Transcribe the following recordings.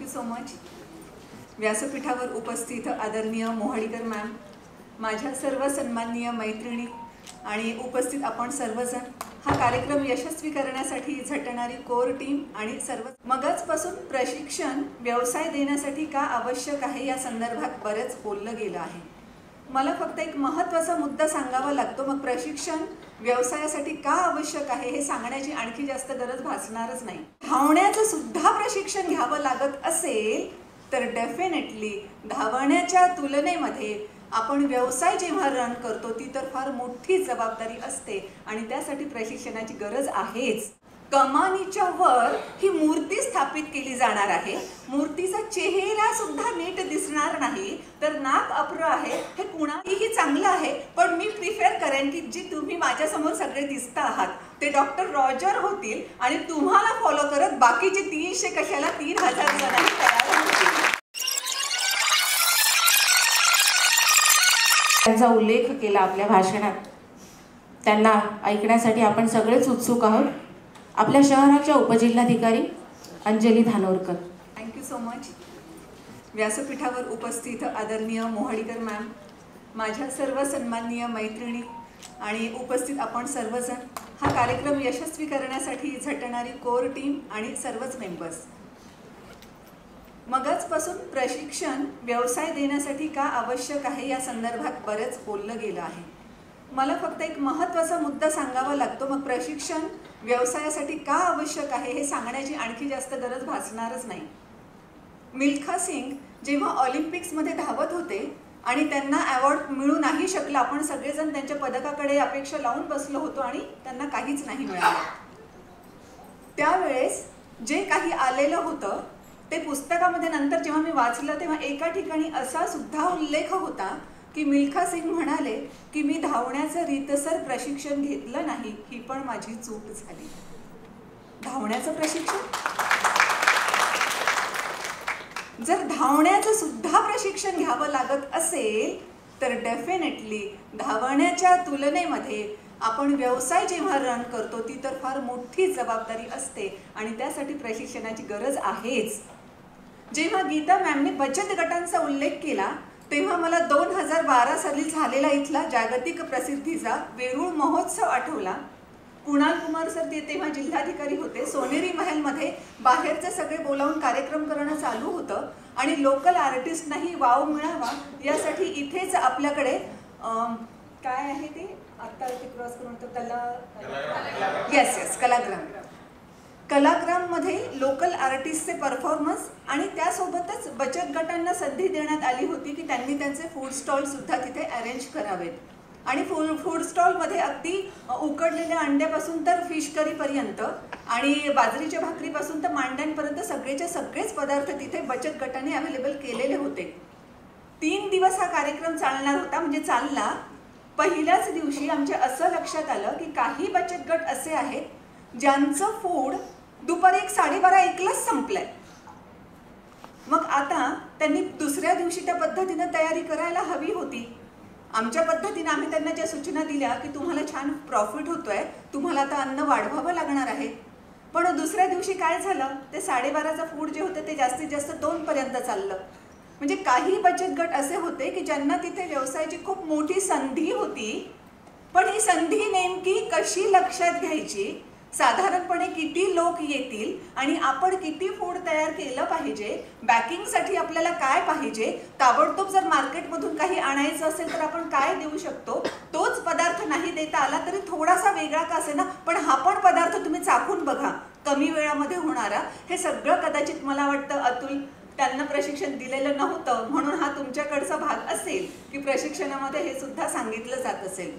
Thank you so much. व्यासपीठावर उपस्थित आदरणीय मोहाडीकर मॅम, माझ्या सर्व सन्माननीय मैत्रिणी आणि उपस्थित आपण सर्वजण, हा कार्यक्रम यशस्वी करण्यासाठी झटणारी कोर टीम आणि सर्व मगाचपासून प्रशिक्षण व्यवसाय देण्यासाठी का आवश्यक आहे या संदर्भात बरेच बोललं गेलं आहे. मला फक्त एक महत्त्वाचा मुद्दा सांगावा लागतो, मग प्रशिक्षण व्यवसायासाठी का आवश्यक आहे हे सांगण्याची आणखी जास्त गरज भासणारच नाही. धावण्याचं सुद्धा प्रशिक्षण घ्यावं लागत असेल तर डेफिनेटली धावण्याच्या तुलनेमध्ये आपण व्यवसाय जेव्हा रन करतो ती तर फार मोठी जबाबदारी असते आणि त्यासाठी प्रशिक्षणाची गरज आहेच. कमानीच्या वर ही मूर्ती स्थापित केली जाणार आहे. मूर्तीचा चेहरा सुद्धा नीट दिसणार नाही, तर नाक अप्र आहे हे कुणालाही चांगलं आहे, पण मी प्रिफर करेन की जी तुम्ही माझ्यासमोर सगळे दिसता आहात ते डॉक्टर रॉजर होतील आणि तुम्हाला फॉलो करत बाकीचे 300 कशाला 3000 जणांनी तयार होतील. त्यांचा उल्लेख केला आपल्या भाषणात, त्यांना ऐकण्यासाठी आपण सगळेच उत्सुक आहोत. आपल्या शहराच्या उपजिल्हाधिकारी Anjali Dhanorkar. Thank you so much. व्यासपीठावर उपस्थित आदरणीय मोहाडीकर मॅम, माझ्या सर्व सन्माननीय मैत्रिणी आणि उपस्थित आपण सर्वजण, हा कार्यक्रम यशस्वी करण्यासाठी झटणारी कोर टीम आणि सर्वच मेंबर्स. मगाचपासून प्रशिक्षण व्यवसाय देण्यासाठी का आवश्यक आहे या संदर्भात बरेच बोललं गेलं आहे. मला फक्त एक महत्त्वाचा मुद्दा सांगावा लागतो, मग प्रशिक्षण व्यवसायासाठी का आवश्यक आहे हे सांगण्याची आणखी जास्त गरज भासणारच नाही. मिल्खा सिंग जेव्हा ऑलिम्पिक्समध्ये धावत होते आणि त्यांना अवॉर्ड मिळू नाही शकला, आपण सगळेजण त्यांच्या पदकाकडे अपेक्षा लावून बसलो होतो आणि त्यांना काहीच नाही मिळालं. त्यावेळेस जे काही आलेलं होतं ते पुस्तकामध्ये नंतर जेव्हा मी वाचलं तेव्हा एका ठिकाणी असा सुद्धा उल्लेख होता की मिल्खा सिंग म्हणाले की मी धावण्याचं रीतसर प्रशिक्षण घेतलं नाही, ही पण माझी चूक झाली. धावण्याचं प्रशिक्षण, जर धावण्याचं सुद्धा प्रशिक्षण घ्यावं लागत असेल तर डेफिनेटली धावण्याच्या तुलनेमध्ये आपण व्यवसाय जेव्हा रन करतो ती तर फार मोठी जबाबदारी असते आणि त्यासाठी प्रशिक्षणाची गरज आहेच. जेव्हा गीता मॅमने बचत गटांचा उल्लेख केला तेव्हा मला 2012 साली झालेला इथला जागतिक प्रसिद्धीचा वेरूळ महोत्सव आठवला. कुणाल कुमार सर तेव्हा जिल्हाधिकारी होते. सोनेरी महलमध्ये बाहेरचे सगळे बोलावून कार्यक्रम करणं चालू होतं आणि लोकल आर्टिस्टनाही वाव मिळावा यासाठी इथेच आपल्याकडे काय आहे ते आत्ता ते क्रॉस करून कलाग्राममध्ये लोकल आर्टिस्टचे परफॉर्मन्स आणि त्यासोबतच बचत गटांना संधी देण्यात आली होती की त्यांनी त्यांचे फूड स्टॉलसुद्धा तिथे अरेंज करावेत. आणि फूड स्टॉलमध्ये अगदी उकडलेल्या अंड्यापासून तर फिश करीपर्यंत आणि बाजरीच्या भाकरीपासून तर मांड्यांपर्यंत सगळेचे सगळेच पदार्थ तिथे बचत गटाने अवेलेबल केलेले होते. 3 दिवस हा कार्यक्रम चालणार होता, म्हणजे चालला. पहिल्याच दिवशी आमच्या असं लक्षात आलं की काही बचत गट असे आहेत ज्यांचं फूड दुपारी 12:30-1लाच संपलंय. मग आता त्यांनी दुसऱ्या दिवशी त्या पद्धतीनं तयारी करायला हवी होती. आमच्या पद्धतीने आम्ही त्यांना ज्या सूचना दिल्या की तुम्हाला छान प्रॉफिट होतोय, तुम्हाला आता अन्न वाढवावं लागणार आहे, पण दुसऱ्या दिवशी काय झालं, ते 12:30चं फूड जे होतं ते जास्तीत जास्त 2 पर्यंत चाललं. म्हणजे काही बचत गट असे होते की ज्यांना तिथे व्यवसायाची खूप मोठी संधी होती, पण ही संधी नेमकी कशी लक्षात घ्यायची, साधारणपणे किती लोक येतील आणि आपण किती फूड तयार केलं पाहिजे, बॅकिंगसाठी आपल्याला काय पाहिजे, ताबडतोब जर मार्केटमधून काही आणायचं असेल तर आपण काय देऊ शकतो, तोच पदार्थ नाही देता आला तरी थोडासा वेगळा का असेना पण हा पण पदार्थ तुम्ही चाखून बघा, कमी वेळामध्ये होणारा. हे सगळं कदाचित मला वाटतं अतुल त्यांना प्रशिक्षण दिलेलं नव्हतं म्हणून हा तुमच्याकडचा भाग असेल की प्रशिक्षणामध्ये हे सुद्धा सांगितलं जात असेल.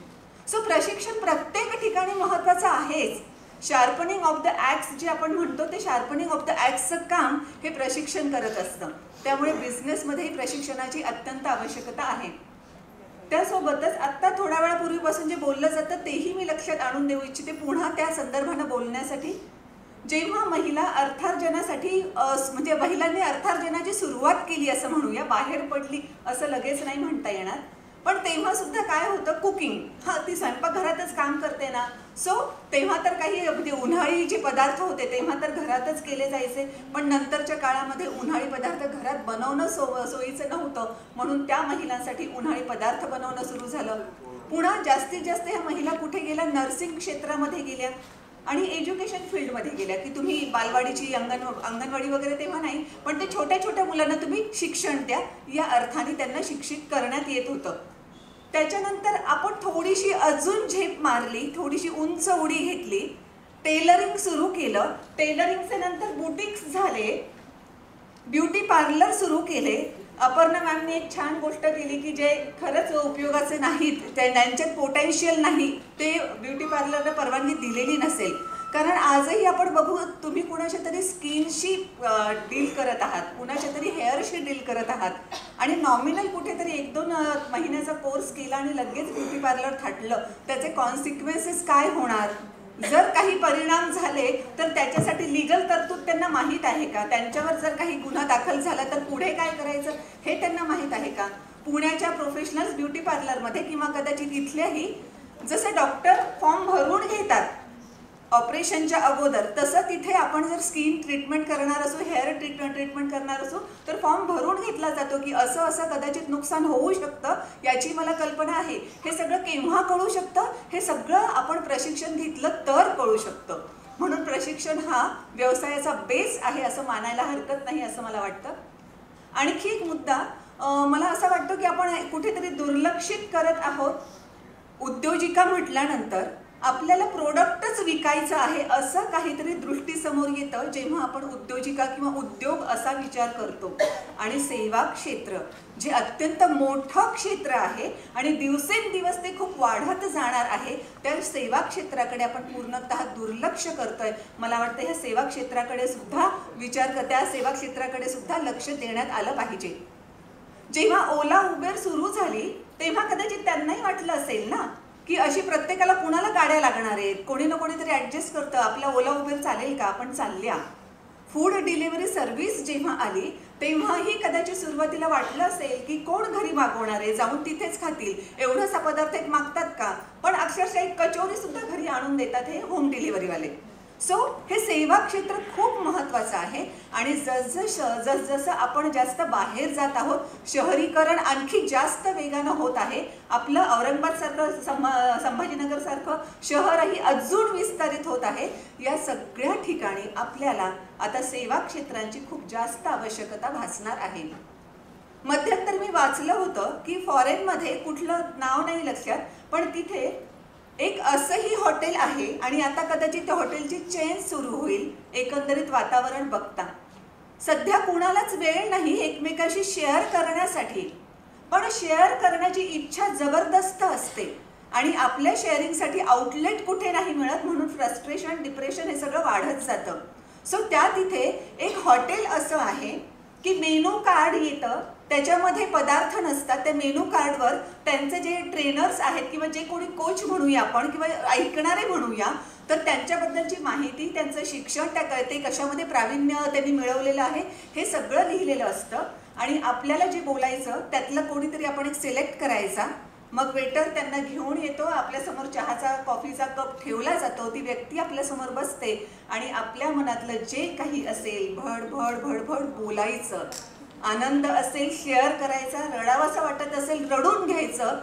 सो प्रशिक्षण प्रत्येक ठिकाणी महत्त्वाचं आहेच. शार्पनिंग ऑफ द ॲक्स जे आपण म्हणतो ते शार्पनिंग ऑफ द ॲक्सचं काम हे प्रशिक्षण करत असतं. त्यामुळे बिझनेसमध्येही प्रशिक्षणाची अत्यंत आवश्यकता आहे. त्यासोबतच आत्ता थोड्या वेळापूर्वीपासून जे बोललं जातं तेही मी लक्षात आणून देऊ इच्छिते पुन्हा त्या संदर्भानं बोलण्यासाठी. जेव्हा महिला अर्थार्जनासाठी म्हणजे महिलांनी अर्थार्जनाची सुरुवात केली असं म्हणूया, बाहेर पडली असं लगेच नाही म्हणता येणार, पण तेव्हा सुद्धा काय होतं, कुकिंग, हां ती स्वयंपाकघरातच काम करते ना, सो तेव्हा तर काही म्हणजे उन्हाळी जे पदार्थ होते तेव्हा तर घरातच केले जायचे, पण नंतरच्या काळामध्ये उन्हाळी पदार्थ घरात बनवणं सोयीचं नव्हतं, म्हणून त्या महिलांसाठी उन्हाळी पदार्थ बनवणं सुरू झालं. पुन्हा जास्तीत जास्त ह्या महिला कुठे गेल्या, नर्सिंग क्षेत्रामध्ये गेल्या आणि एज्युकेशन फील्डमध्ये गेल्या, की तुम्ही बालवाडीची अंगणवाडी वगैरे तेव्हा नाही, पण ते छोट्या छोट्या मुलांना तुम्ही शिक्षण द्या, या अर्थाने त्यांना शिक्षित करण्यात येत होतं. त्याच्यानंतर आपण थोडीशी अजून झेप मारली, थोडीशी उंच उडी घेतली, टेलरिंग सुरू केलं. टेलरिंगचे नंतर बुटिक्स झाले, ब्युटी पार्लर सुरू केले. अपर्णा मॅमने एक छान गोष्ट केली की जे खरंच उपयोगाचे नाहीत, त्यांच्यात पोटेन्शियल नाही, ते ब्युटी पार्लरला परवानगी दिलेली नसेल. कारण आजही आपण बघू, तुम्ही कुणाच्या तरी स्किनशी डील करत आहात, कुणाच्या तरी हेअरशी डील करत आहात आणि नॉमिनल कुठेतरी 1-2 महिन्याचा कोर्स केला आणि लगेच ब्युटी पार्लर थाटलं, त्याचे कॉन्सिक्वेन्सेस काय होणार, जर काही परिणाम झाले तर त्याच्यासाठी लीगल तरतूद त्यांना माहीत आहे का, त्यांच्यावर जर काही गुन्हा दाखल झाला तर पुढे काय करायचं हे त्यांना माहीत आहे का. पुण्याच्या प्रोफेशनल्स ब्युटी पार्लरमध्ये किंवा कदाचित इथल्याही, जसं डॉक्टर फॉर्म भरून घेतात ऑपरेशनच्या अगोदर, तसं तिथे आपण जर स्किन ट्रीटमेंट करणार असो, हेअर ट्रीटमेंट करणार असो, तर फॉर्म भरून घेतला जातो की असं असं कदाचित नुकसान होऊ शकतं, याची मला कल्पना आहे. हे सगळं केव्हा कळू शकतं, हे सगळं आपण प्रशिक्षण घेतलं तर कळू शकतं. म्हणून प्रशिक्षण हा व्यवसायाचा बेस आहे असं मानायला हरकत नाही असं मला वाटतं. आणखी एक मुद्दा मला असं वाटतं की आपण कुठेतरी दुर्लक्षित करत आहोत. उद्योजिका म्हटल्यानंतर आपल्याला प्रोडक्टच विकायचं आहे असं काहीतरी दृष्टीसमोर येतं जेव्हा आपण उद्योजिका किंवा उद्योग असा विचार करतो. आणि सेवा क्षेत्र जे अत्यंत मोठं क्षेत्र आहे आणि दिवसेंदिवस ते खूप वाढत जाणार आहे, त्या सेवा क्षेत्राकडे आपण पूर्णतः दुर्लक्ष करतोय. मला वाटतं ह्या सेवा क्षेत्राकडे सुद्धा त्या सेवा क्षेत्राकडे सुद्धा लक्ष देण्यात आलं पाहिजे. जेव्हा ओला उबेर सुरू झाली तेव्हा कदाचित त्यांनाही वाटलं असेल ना की अशी प्रत्येकाला कुणाला गाड्या लागणार आहेत, कोणी ना कोणीतरी ॲडजस्ट करतं, आपला ओला उबेर चालेल का, आपण चालल्या. फूड डिलिव्हरी सर्व्हिस जेव्हा आली तेव्हाही कदाचित सुरुवातीला वाटलं असेल की कोण घरी मागवणार आहे, जाऊन तिथेच खातील, एवढासा पदार्थ एक मागतात का, पण अक्षरशः एक कचोरी सुद्धा घरी आणून देतात हे होम डिलिव्हरीवाले. सो हे सेवा क्षेत्र खूप महत्त्वाचं आहे. आणि जसजसं आपण जास्त बाहेर जात आहोत, शहरीकरण आणखी जास्त वेगानं होत आहे. आपलं औरंगाबादसारखं संभाजीनगरसारखं शहरही अजून विस्तारित होत आहे. या सगळ्या ठिकाणी आपल्याला आता सेवा क्षेत्रांची खूप जास्त आवश्यकता भासणार आहे. मध्यंतर मी वाचलं होतं की फॉरेनमध्ये, कुठलं नाव नाही लक्षात, पण तिथे एक असंही हॉटेल आहे आणि आता कदाचित त्या हॉटेलची चेन सुरू होईल. एकंदरीत वातावरण बघता सध्या कुणालाच वेळ नाही एकमेकाशी शेअर करण्यासाठी, पण शेअर करण्याची इच्छा जबरदस्त असते आणि आपल्या शेअरिंगसाठी आउटलेट कुठे नाही मिळत, म्हणून फ्रस्ट्रेशन, डिप्रेशन हे सगळं वाढत जातं. सो त्या तिथे एक हॉटेल असं आहे की मेनू कार्ड येतं, त्याच्यामध्ये पदार्थ नसतात. त्या मेनू कार्डवर त्यांचे जे ट्रेनर्स आहेत किंवा जे कोणी कोच म्हणूया आपण किंवा ऐकणारे म्हणूया, तर त्यांच्याबद्दलची माहिती, त्यांचं शिक्षण, ते कशामध्ये प्रावीण्य त्यांनी मिळवलेलं आहे हे सगळं लिहिलेलं असतं. आणि आपल्याला जे बोलायचं त्यातलं कोणीतरी आपण एक सिलेक्ट करायचा, मग वेटर त्यांना घेऊन येतो, आपल्यासमोर चहाचा कॉफीचा कप ठेवला जातो, ती व्यक्ती आपल्यासमोर बसते आणि आपल्या मनातलं जे काही असेल भडभड भडभड बोलायचं. आनंद असेल शेअर करायचा, रडावासा वाटत असेल रडून घ्यायचं,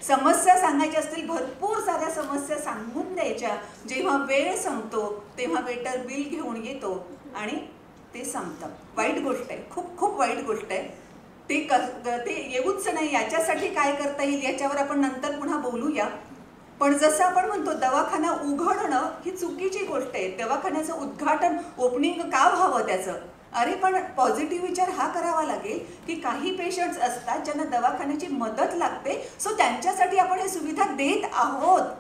समस्या सांगायच्या असतील भरपूर साऱ्या समस्या सांगून द्यायच्या. जेव्हा वेळ संपतो तेव्हा वेटर बिल घेऊन येतो आणि ते संपतं. वाईट गोष्ट आहे, खूप खूप वाईट गोष्ट आहे. ते येऊच नाही. याच्यासाठी काय करता येईल याच्यावर आपण नंतर पुन्हा बोलूया. पण जसं आपण म्हणतो दवाखाना उघडणं ही चुकीची गोष्ट आहे. दवाखान्याचं उद्घाटन, ओपनिंग का व्हावं त्याचं? अरे पण पॉझिटिव्ह विचार हा करावा लागेल की काही पेशंट्स असतात ज्यांना दवाखान्याची मदत लागते, सो त्यांच्यासाठी आपण हे सुविधा देत आहोत.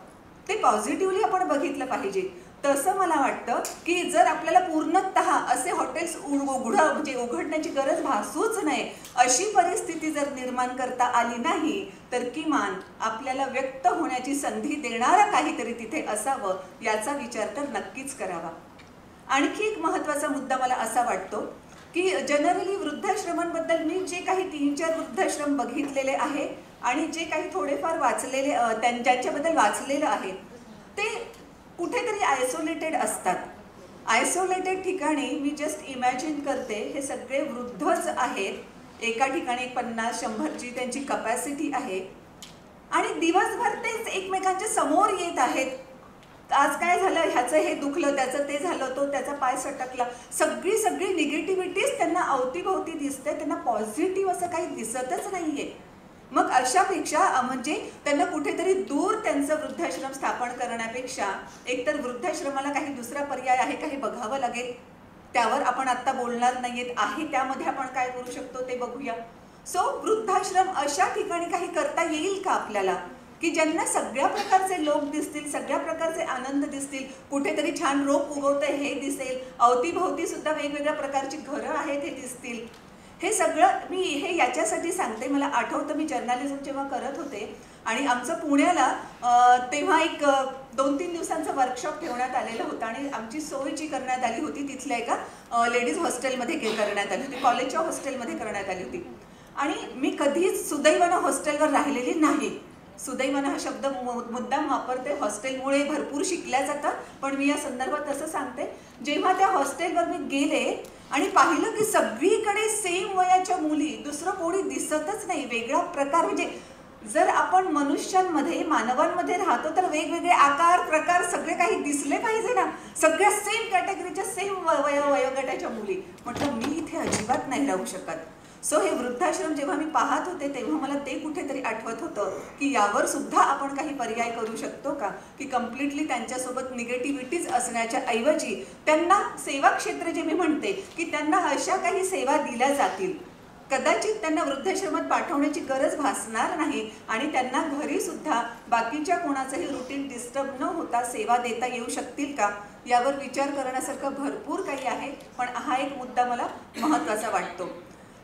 ते पॉझिटिव्हली आपण बघितलं पाहिजे. तसं मला वाटतं की जर आपल्याला पूर्णतः असे हॉटेल्स उघडण्याची गरज भासूच नाही, अशी परिस्थिती जर निर्माण करता आली नाही, तर किमान आपल्याला व्यक्त होण्याची संधी देणारं काहीतरी तिथे असावं, याचा विचार तर नक्कीच करावा. आणखी एक महत्त्वाचा मुद्दा मला असा वाटतो की जनरली वृद्धाश्रमांबद्दल मी जे काही 3-4 वृद्धाश्रम बघितलेले आहे आणि जे काही थोडेफार वाचलेले ज्यांच्याबद्दल वाचलेलं आहे ते कुठेतरी आयसोलेटेड असतात. आयसोलेटेड ठिकाणी मी जस्ट इमॅजिन करते हे सगळे वृद्धच आहेत, एका ठिकाणी 50-100ची त्यांची कपॅसिटी आहे आणि दिवसभर तेच एकमेकांच्या समोर येत आहेत. आज काय झालं, ह्याचं हे दुखलं, त्याचं ते झालं, तो त्याचा पाय सटकला, सगळी निगेटिव्हिटीच त्यांना अवतीभोवती दिसते. त्यांना पॉझिटिव्ह असं काही दिसतच नाहीये. मग अशापेक्षा म्हणजे त्यांना कुठेतरी दूर त्यांचं वृद्धाश्रम स्थापन करण्यापेक्षा एकतर वृद्धाश्रमाला काही दुसरा पर्याय आहे का हे बघावं लागेल. त्यावर आपण आत्ता बोलणार नाहीयेत. आहे त्यामध्ये आपण काय करू शकतो ते बघूया. सो वृद्धाश्रम अशा ठिकाणी काही करता येईल का आपल्याला की ज्यांना सगळ्या प्रकारचे लोक दिसतील, सगळ्या प्रकारचे आनंद दिसतील, कुठेतरी छान रोप उगवतंय हे दिसेल, अवतीभोवती सुद्धा वेगवेगळ्या प्रकारची घरं आहेत हे दिसतील. हे सगळं मी हे याच्यासाठी सांगते. मला आठवतं मी जर्नलिझम जेव्हा करत होते आणि आमचं पुण्याला तेव्हा एक 2-3 दिवसांचं वर्कशॉप ठेवण्यात आलेलं होतं आणि आमची सोय जी करण्यात आली होती तिथल्या एका लेडीज हॉस्टेलमध्ये करण्यात आली होती, कॉलेजच्या हॉस्टेलमध्ये करण्यात आली होती. आणि मी कधीच सुदैवानं हॉस्टेलवर राहिलेली नाही. सुदैवानं हा शब्द मुद्दाम वापरते, हॉस्टेलमुळे भरपूर शिकल्या जातं, पण मी या संदर्भात असं सांगते, जेव्हा त्या हॉस्टेलवर मी गेले आणि पाहिलं की सगळीकडे सेम वयाच्या मुली, दुसरं कोणी दिसतच नाही. वेगळा प्रकार म्हणजे जर आपण मनुष्यांमध्ये मानवांमध्ये राहतो तर वेगवेगळे आकार प्रकार सगळे काही दिसले पाहिजे ना. सगळ्या सेम कॅटेगरीच्या सेम वयोगटाच्या मुली. म्हटलं मी इथे अजिबात नाही राहू शकत. सो हे वृद्धाश्रम जेव्हा मी पाहत होते तेव्हा मला ते कुठेतरी आठवत होतं की यावर सुद्धा आपण काही पर्याय करू शकतो का, की कम्प्लिटली त्यांच्यासोबत निगेटिव्हिटीज असण्याच्या ऐवजी त्यांना सेवा क्षेत्र जे मी म्हणते की त्यांना अशा काही सेवा दिल्या जातील. कदाचित त्यांना वृद्धाश्रमात पाठवण्याची गरज भासणार नाही आणि त्यांना घरी सुद्धा बाकीच्या कोणाचंही रुटीन डिस्टर्ब न होता सेवा देता येऊ शकतील का, यावर विचार करण्यासारखं भरपूर काही आहे. पण हा एक मुद्दा मला महत्त्वाचा वाटतो.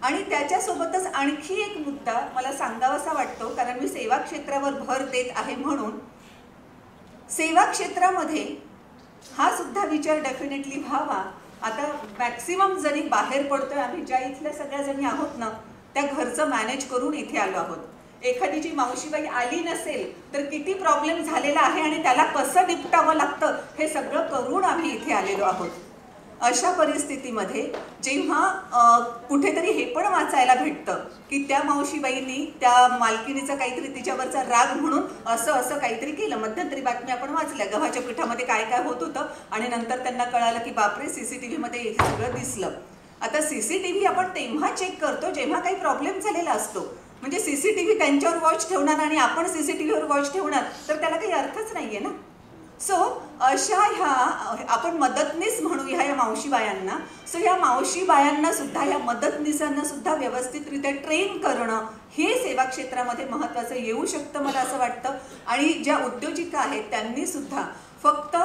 आणि त्याच्यासोबतच आणखी एक मुद्दा मला सांगावासा वाटतो, कारण मी सेवा क्षेत्रावर भर देत आहे म्हणून. सेवा क्षेत्रामध्ये हा सुद्धा विचार डेफिनेटली व्हावा. आता मॅक्सिमम जणी बाहेर पडतोय, आम्ही ज्या इथल्या सगळ्या जणी आहोत ना त्या घरचं मॅनेज करून इथे आलो आहोत. एखादीची मावशीबाई आली नसेल तर किती प्रॉब्लेम झालेला आहे आणि त्याला कसं निपटावं लागतं हे सगळं करून आम्ही इथे आलेलो आहोत. अशा परिस्थितीमध्ये जेव्हा कुठेतरी हे पण वाचायला भेटतं की त्या मावशीबाईंनी त्या मालकिनीचा काहीतरी तिच्यावरचा राग म्हणून असं काहीतरी केलं. मध्यंतरी बातमी आपण वाचल्या, गव्हाच्या पिठामध्ये काय काय होत होतं आणि नंतर त्यांना कळालं की बापरे CCTV मध्ये हे सगळं दिसलं. आता CCTV आपण तेव्हा चेक करतो जेव्हा काही प्रॉब्लेम झालेला असतो. म्हणजे CCTV त्यांच्यावर वॉच ठेवणार आणि आपण CCTVवर वॉच ठेवणार तर त्याला काही अर्थच नाहीये ना. सो अशा ह्या आपण मदतनीस म्हणूया या मावशीबायांना. सो ह्या मावशीबायांना सुद्धा, या मदतनीसांना सुद्धा व्यवस्थितरित्या ट्रेन करणं हे सेवा क्षेत्रामध्ये महत्त्वाचं येऊ शकतं मला असं वाटतं. आणि ज्या उद्योजिका आहेत त्यांनी सुद्धा फक्त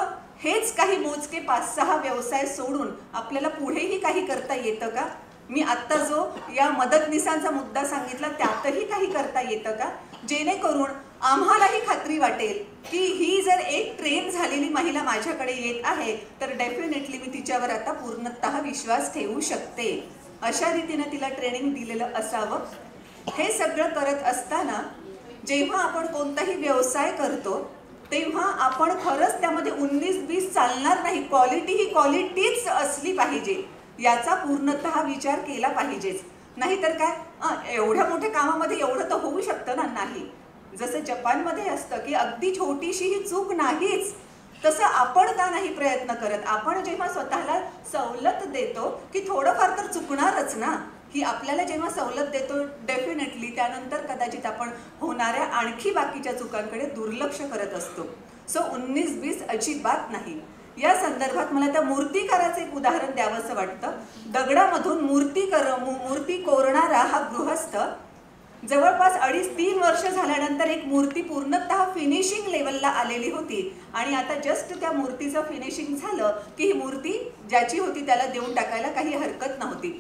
हेच काही मोजके 5-6 व्यवसाय सोडून आपल्याला पुढेही काही करता येतं का. मी आत्ता जो या मदतनीसांचा मुद्दा सांगितला त्यातही काही करता येतं का, जेणेकरून आम्हालाही खात्री वाटेल की ही जर एक ट्रेन झालेली महिला माझ्याकडे येत आहे तर डेफिनेटली मी तिच्यावर आता पूर्णतः विश्वास ठेवू शकते. अशा रीतीने तिला ट्रेनिंग दिलेलं असावं. हे सगळं करत असताना जेव्हा आपण कोणताही व्यवसाय करतो तेव्हा आपण खरंच त्यामध्ये 19-20 चालणार नाही. क्वालिटी ही क्वालिटीच असली पाहिजे याचा पूर्णतः विचार केला पाहिजेच. नाहीतर काय एवढ्या मोठ्या कामामध्ये एवढं तर होऊ शकतं ना. नाही, जसं जपानमध्ये असतं की अगदी छोटीशी ही चूक नाहीच, तसं आपण का नाही प्रयत्न करत. आपण जेव्हा स्वतःला सवलत देतो की थोडंफार तर चुकणारच ना, की आपल्याला जेव्हा सवलत देतो डेफिनेटली त्यानंतर कदाचित आपण होणाऱ्या आणखी बाकीच्या चुकांकडे दुर्लक्ष करत असतो. सो 19-20 अजिबात नाही. या संदर्भात मला त्या मूर्तिकाराचं एक उदाहरण द्यावंसं वाटतं. दगडामधून मूर्ती कोरणारा हा गृहस्थ जवळपास 2.5-3 वर्ष झाल्यानंतर एक मूर्ती पूर्णतः फिनिशिंग लेवलला आलेली होती आणि आता जस्ट त्या मूर्तीचं फिनिशिंग झालं की ही मूर्ती ज्याची होती त्याला देऊन टाकायला काही हरकत नव्हती.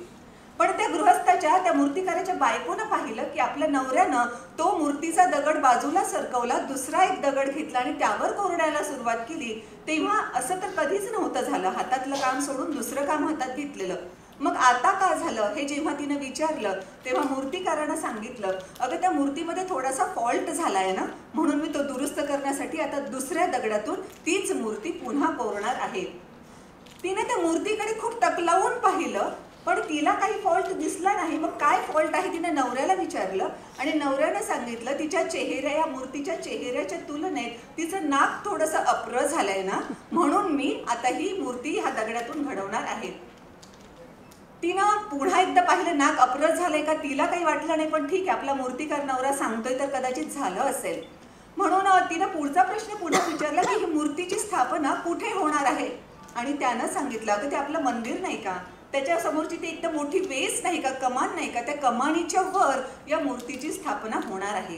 पण त्या गृहस्थाच्या, त्या मूर्तिकाराच्या बायकोनं पाहिलं की आपल्या नवऱ्यानं तो मूर्तीचा दगड बाजूला सरकवला, दुसरा एक दगड घेतला आणि त्यावर कोरण्याला सुरुवात केली. तेव्हा असं तर कधीच नव्हतं झालं, हातातलं काम सोडून दुसरं काम हातात घेतलेलं. मग आता का झालं हे जेव्हा तिनं विचारलं तेव्हा मूर्तिकारानं सांगितलं, अगं त्या मूर्तीमध्ये थोडासा फॉल्ट झालाय ना, म्हणून मी तो दुरुस्त करण्यासाठी आता दुसऱ्या दगडातून तीच मूर्ती पुन्हा कोरणार आहे. तिने त्या मूर्तीकडे खूप टकलावून पाहिलं, पण तिला काही फॉल्ट दिसला नाही. मग काय फॉल्ट आहे तिने नवऱ्याला विचारलं आणि नवऱ्यानं सांगितलं, तिच्या या मूर्तीच्या चेहऱ्याच्या तुलनेत तिचं नाक थोडंसं अप्र झालंय ना, म्हणून मी आता ही मूर्ती ह्या दगडातून घडवणार आहे. तिनं पुन्हा एकदा पाहिलं, नाक अप्र झालंय का, तिला काही वाटलं नाही, पण ठीक आहे आपला मूर्तिकार नवरा सांगतोय तर कदाचित झालं असेल. म्हणून तिनं पुढचा प्रश्न पुढे विचारला की ही मूर्तीची स्थापना कुठे होणार आहे. आणि त्यानं सांगितलं की ते आपलं मंदिर नाही का, त्याच्या समोरची ती एकदम मोठी वेस नाही का, कमान नाही का, त्या कमानीच्या वर या मूर्तीची स्थापना होणार आहे.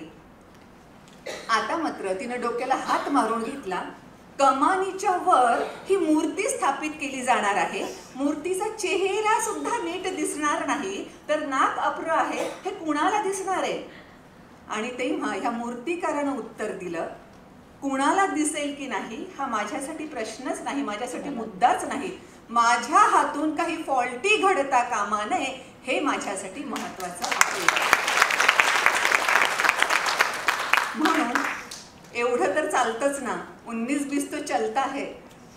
आता मात्र तिनं डोक्याला हात मारून घेतला. कमानीच्या वर ही मूर्ती स्थापित केली जाणार आहे. मूर्तीचा चेहरा सुद्धा नीट दिसणार नाही, तर नाक अप्र आहे हे कुणाला दिसणार आहे. आणि तेव्हा ह्या मूर्तिकारानं उत्तर दिलं, कुणाला दिसेल की नाही हा माझ्यासाठी प्रश्नच नाही, माझ्यासाठी मुद्दाच नाही. माझ्या हातून काही फॉल्टी घडता कामा नये हे माझ्यासाठी महत्वाचं आहे. म्हणून एवढं तर चालतंच ना, 19-20 तो चलता है,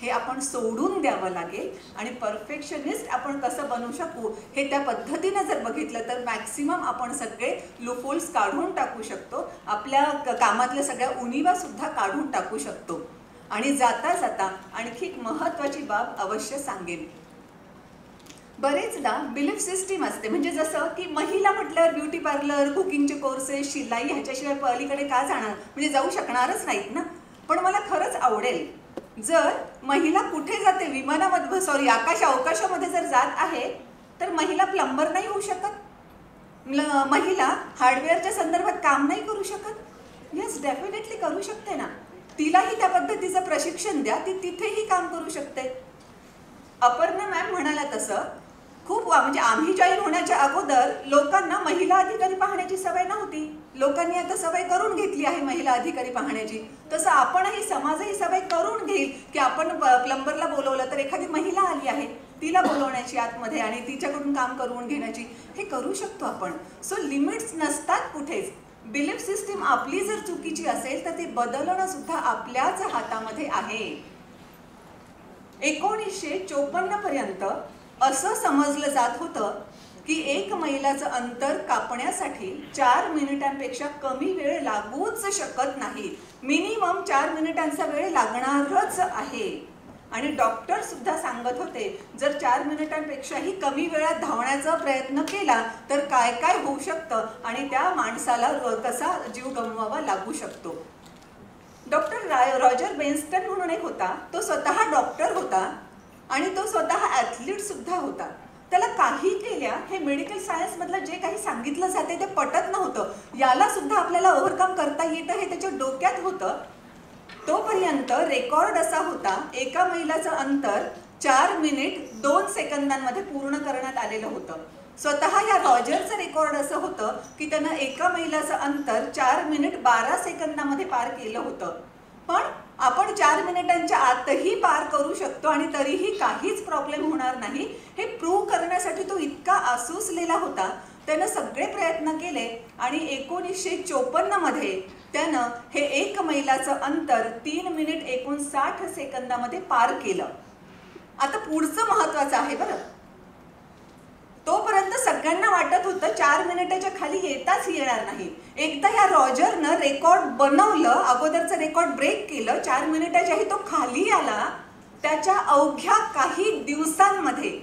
हे आपण सोडून द्यावं लागेल. आणि परफेक्शनिस्ट आपण कसं बनू शकू हे त्या पद्धतीनं जर बघितलं तर मॅक्सिमम आपण सगळे लूपहोल्स काढून टाकू शकतो, आपल्या कामातल्या सगळ्या उणिवा सुद्धा काढून टाकू शकतो. आणि जाता जाता आणखी एक महत्त्वाची बाब अवश्य सांगेन. बरेचदा बिलीफ सिस्टीम असते, म्हणजे जसं की महिला म्हटल्यावर ब्युटी पार्लर, कुकिंगचे कोर्सेस, शिलाई ह्याच्याशिवाय पलीकडे का जाणार, म्हणजे जाऊ शकणारच नाहीत ना. पण मला खरंच आवडेल जर महिला कुठे जाते, विमानामध्ये अवकाशामध्ये जर जात आहे तर महिला प्लंबर नाही होऊ शकत, महिला हार्डवेअरच्या संदर्भात काम नाही करू शकत. येस, डेफिनेटली करू शकते ना. तिलाही त्या पद्धतीचं प्रशिक्षण द्या, ती तिथेही काम करू शकते. अपर्णा मॅम म्हणाला तसं खूप म्हणजे आम्ही जॉईन होण्याच्या अगोदर लोकांना महिला अधिकारी पाहण्याची सवय नव्हती. लोकांनी आता सवय करून घेतली आहे महिला अधिकारी पाहण्याची. तसं आपणही, समाजही सवय करून घेईल की आपण प्लंबरला बोलवलं तर एखादी महिला आली आहे, तिला बोलवण्याची आतमध्ये आणि तिच्याकडून काम करून घेण्याची, हे करू शकतो आपण. सो लिमिट्स नसतात कुठेच. बिलीफ सिस्टीम आपली जर चुकीची असेल तर ते बदलणं सुद्धा आपल्याच हातामध्ये आहे. 1954 पर्यंत असं समजलं जात होतं की एक मैलाचं अंतर कापण्यासाठी 4 मिनिटांपेक्षा कमी वेळ लागूच शकत नाही. मिनिमम 4 मिनिटांचा वेळ लागणारच आहे. आणि डॉक्टर सुद्धा सांगत होते, जर 4 मिनिटांपेक्षाही कमी वेळात धावण्याचा प्रयत्न केला तर काय काय होऊ शकतं आणि त्या माणसाला कसा जीव गमवावा लागू शकतो. डॉक्टर रॉजर बेन्स्टन म्हणून एक होता, तो स्वतः डॉक्टर होता आणि तो स्वतः ॲथलीट सुद्धा होता. त्याला काही केल्या हे मेडिकल सायन्समधलं जे काही सांगितलं जाते ते पटत नव्हतं. याला सुद्धा आपल्याला ओव्हरकम करता येतं हे त्याच्या डोक्यात होतं. तोपर्यंत रेकॉर्ड असा होता, एका मैलाचं अंतर 4 मिनिट 2 सेकंदांमध्ये पूर्ण करण्यात आलेलं होतं. स्वतः या रॉजरचं रेकॉर्ड असं होतं की त्यानं एका मैलाचं अंतर 4 मिनिट 12 सेकंदामध्ये पार केलं होतं. पण आपण 4 मिनिटांच्या आतही पार करू शकतो आणि तरीही काहीच प्रॉब्लेम होणार नाही हे प्रूव्ह करण्यासाठी तो इतका आसुसलेला होता. त्यानं सगळे प्रयत्न केले आणि 1954 मध्ये त्यानं हे 1 मैलाचं अंतर 3 मिनिट 59 सेकंदामध्ये पार केलं. आता पुढचं महत्वाचं आहे बरं. तोपर्यंत सगळ्यांना वाटत होतं 4 मिनिटाच्या खाली येताच येणार नाही. एकदा या रॉजरनं रेकॉर्ड बनवलं, अगोदरचं रेकॉर्ड ब्रेक केलं, 4 मिनिटाच्याही तो खाली आला. त्याच्या अवघ्या काही दिवसांमध्ये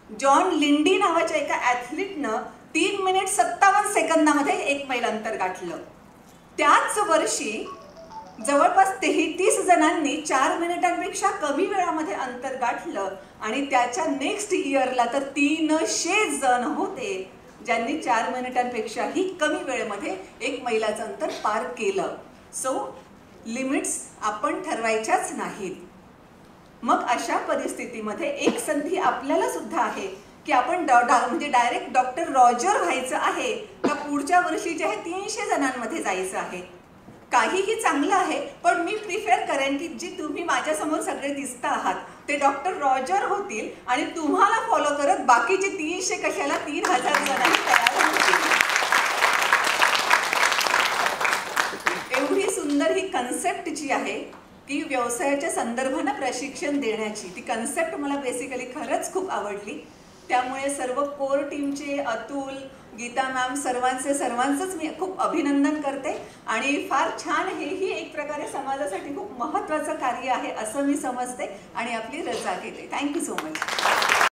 जॉन लिंडी नावाच्या एका ॲथलीटनं 3 मिनिट 57 सेकंदामध्ये 1 मैल अंतर गाठलं. त्याच वर्षी जवळपास 33 जणांनी 4 मिनिटांपेक्षा कमी वेळामध्ये अंतर गाठलं आणि त्याच्या नेक्स्ट इयरला तर 300 जण होते ज्यांनी 4 मिनिटांपेक्षाही कमी वेळेमध्ये 1 मैलाचं अंतर पार केलं. सो लिमिट्स आपण ठरवायच्याच नाहीत. मग अशा परिस्थितीमध्ये एक संधी आपल्याला सुद्धा आहे की आपण म्हणजे डायरेक्ट डॉक्टर रॉजर व्हायचं आहे का पुढच्या वर्षी जे आहे 300 जणांमध्ये जायचं आहे. काहीही चांगलं आहे, पण मी प्रिफर करेन की जी तुम्ही माझ्यासमोर सगळे दिसता आहात ते डॉक्टर रॉजर होतील आणि तुम्हाला फॉलो करत बाकीचे 300 कशाला 3000 जणांनी तयार होतील. एवढी सुंदर ही कन्सेप्ट जी आहे की व्यवसायाच्या संदर्भानं प्रशिक्षण देण्याची, ती कन्सेप्ट मला बेसिकली खरंच खूप आवडली. त्यामुळे सर्व कोर टीमचे, अतुल, गीता मॅम, सर्वांचंच मी खूप अभिनंदन करते. आणि फार छान, हेही एक प्रकारे समाजासाठी खूप महत्त्वाचं कार्य आहे असं मी समजते आणि आपली रजा घेते. Thank you so much.